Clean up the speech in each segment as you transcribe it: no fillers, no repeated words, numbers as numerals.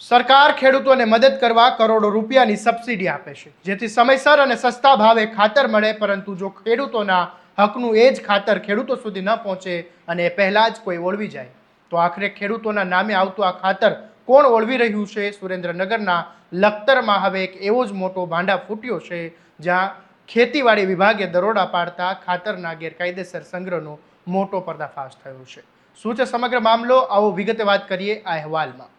સરકાર ખેડૂતોને મદદ કરવા કરોડો રૂપિયાની સબસિડી આપે છે, જેથી સમયસર અને સસ્તા ભાવે ખાતર મળે. પરંતુ જો ખેડૂતોના હકનું એ જ ખાતર ખેડૂતો સુધી ન પહોંચે અને એ પહેલાં જ કોઈ ઓળવી જાય, તો આખરે ખેડૂતોના નામે આવતું આ ખાતર કોણ ઓળવી રહ્યું છે? સુરેન્દ્રનગરના લખતરમાં હવે એક એવો જ મોટો ભાંડા ફૂટ્યો છે, જ્યાં ખેતીવાડી વિભાગે દરોડા પાડતા ખાતરના ગેરકાયદેસર સંગ્રહનો મોટો પર્દાફાશ થયો છે. શું છે સમગ્ર મામલો? આવો વિગતે વાત કરીએ આ અહેવાલમાં.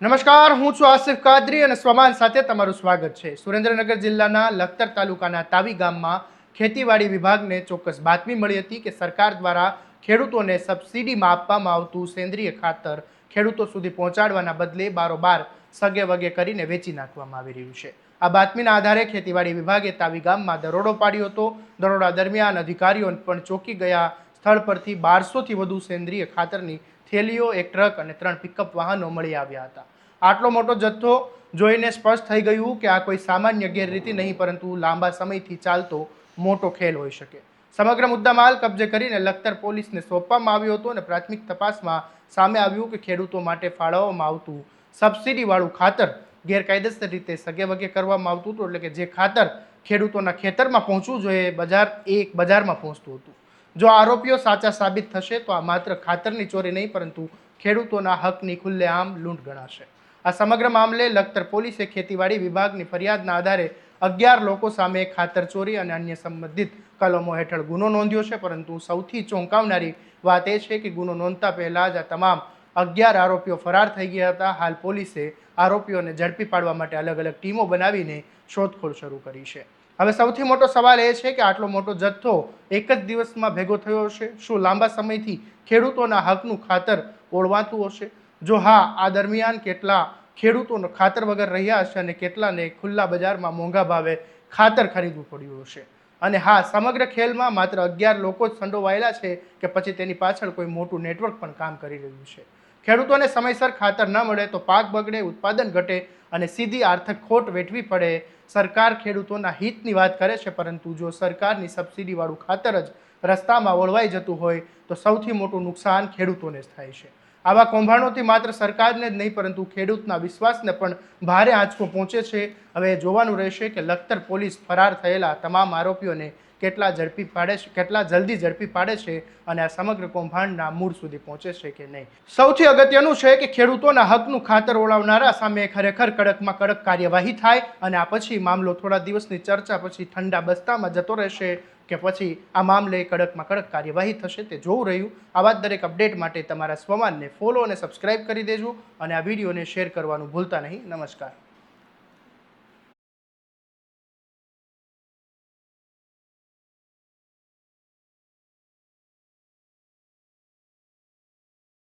નમસ્કાર, હું છું આસિફ કાદરી અને સ્વમાન સાથે તમારું સ્વાગત છે. સુરેન્દ્રનગર જિલ્લાના લખતર તાલુકાના તાવી ગામમાં ખેતીવાડી વિભાગને ચોક્કસ બાતમી મળી હતી કે સરકાર દ્વારા ખેડૂતોને સબસિડીમાં આપવામાં આવતું સેન્દ્રિય ખાતર ખેડૂતો સુધી પહોંચાડવાના બદલે બારોબાર સગે વગે કરીને વેચી નાખવામાં આવી રહ્યું છે. આ બાતમીના આધારે ખેતીવાડી વિભાગે તાવી ગામમાં દરોડો પાડ્યો હતો. દરોડા દરમિયાન અધિકારીઓ પણ ચોંકી ગયા. સ્થળ પરથી 1200થી વધુ સેન્દ્રિય ખાતરની થેલીઓ, એક ટ્રક અને 3 પિકઅપ વાહનો મળી આવ્યા હતા. આટલો મોટો જથ્થો જોઈને સ્પષ્ટ થઈ ગયું કે આ કોઈ સામાન્ય ગેરરીતિ નહીં, પરંતુ લાંબા સમયથી ચાલતો મોટો ખેલ હોઈ શકે. સમગ્ર મુદ્દામાલ કબજે કરીને લખતર પોલીસને સોંપવામાં આવ્યો હતો અને પ્રાથમિક તપાસમાં સામે આવ્યું કે ખેડૂતો માટે ફાળવવામાં આવતું સબસિડીવાળું ખાતર ગેરકાયદેસર રીતે સગે વગે કરવામાં આવતું હતું. એટલે કે જે ખાતર ખેડૂતોના ખેતરમાં પહોંચવું જોઈએ, બજારમાં પહોંચતું હતું. જો આરોપીઓ સાચા સાબિત થશે તો આ માત્ર ખાતરની ચોરી નહીં, પરંતુ ખેડૂતોના હકની ખુલ્લેઆમ લૂંટ ગણાશે. આ સમગ્ર મામલે લખતર પોલીસે ખેતીવાડી વિભાગની ફરિયાદના આધારે 11 લોકો સામે ખાતર ચોરી અને અન્ય સંબંધિત કલમો હેઠળ ગુનો નોંધ્યો છે. પરંતુ સૌથી ચોંકાવનારી વાત એ છે કે ગુનો નોંધતા પહેલા જ આ તમામ 11 આરોપીઓ ફરાર થઈ ગયા હતા. હાલ પોલીસે આરોપીઓને ઝડપી પાડવા માટે અલગ અલગ ટીમો બનાવીને શોધખોળ શરૂ કરી છે. હવે સૌથી મોટો સવાલ એ છે કે આટલો મોટો જથ્થો એક જ દિવસમાં ભેગો થયો હશે? શું લાંબા સમયથી ખેડૂતોના હકનું ખાતર ઓળવાતું હશે? જો હા, આ દરમિયાન કેટલા ખેડૂતોનો ખાતર વગર રહ્યા હશે અને કેટલાને ખુલ્લા બજારમાં મોંઘા ભાવે ખાતર ખરીદવું પડ્યું હશે? અને હા, સમગ્ર ખેલમાં માત્ર 11 લોકો જ સંડોવાયેલા છે કે પછી તેની પાછળ કોઈ મોટું નેટવર્ક પણ કામ કરી રહ્યું છે? ખેડૂતોને સમયસર ખાતર ન મળે તો પાક બગડે, ઉત્પાદન ઘટે અને સીધી આર્થિક ખોટ વેઠવી પડે. સરકાર ખેડૂતોના હિતની વાત કરે છે, પરંતુ જો સરકારની સબસિડીવાળું ખાતર જ રસ્તામાં ઓળવાઈ જતું હોય તો સૌથી મોટું નુકસાન ખેડૂતોને જ થાય છે. આવા કૌભાંડોથી માત્ર સરકારને જ નહીં, પરંતુ ખેડૂતના વિશ્વાસને પણ ભારે આંચકો પહોંચે છે. હવે જોવાનું રહેશે કે લખતર પોલીસ ફરાર થયેલા તમામ આરોપીઓને કેટલા જલ્દી ઝડપી પાડે છે અને આ સમગ્ર કૌભાંડના મૂળ સુધી પહોંચે છે કે નહીં. સૌથી અગત્યનું છે કે ખેડૂતોના હકનું ખાતર ઓળવનારા સામે ખરેખર કડકમાં કડક કાર્યવાહી થાય અને આ પછી મામલો થોડા દિવસની ચર્ચા પછી ઠંડા બસ્તામાં જતો રહેશે કે પછી આ મામલે કડકમાં કડક કાર્યવાહી થશે, તે જોવું રહ્યું. આવા દરેક અપડેટ માટે તમારા સ્વમાનને ફોલો અને સબસ્ક્રાઇબ કરી દેજો અને આ વિડીયોને શેર કરવાનું ભૂલતા નહીં. નમસ્કાર.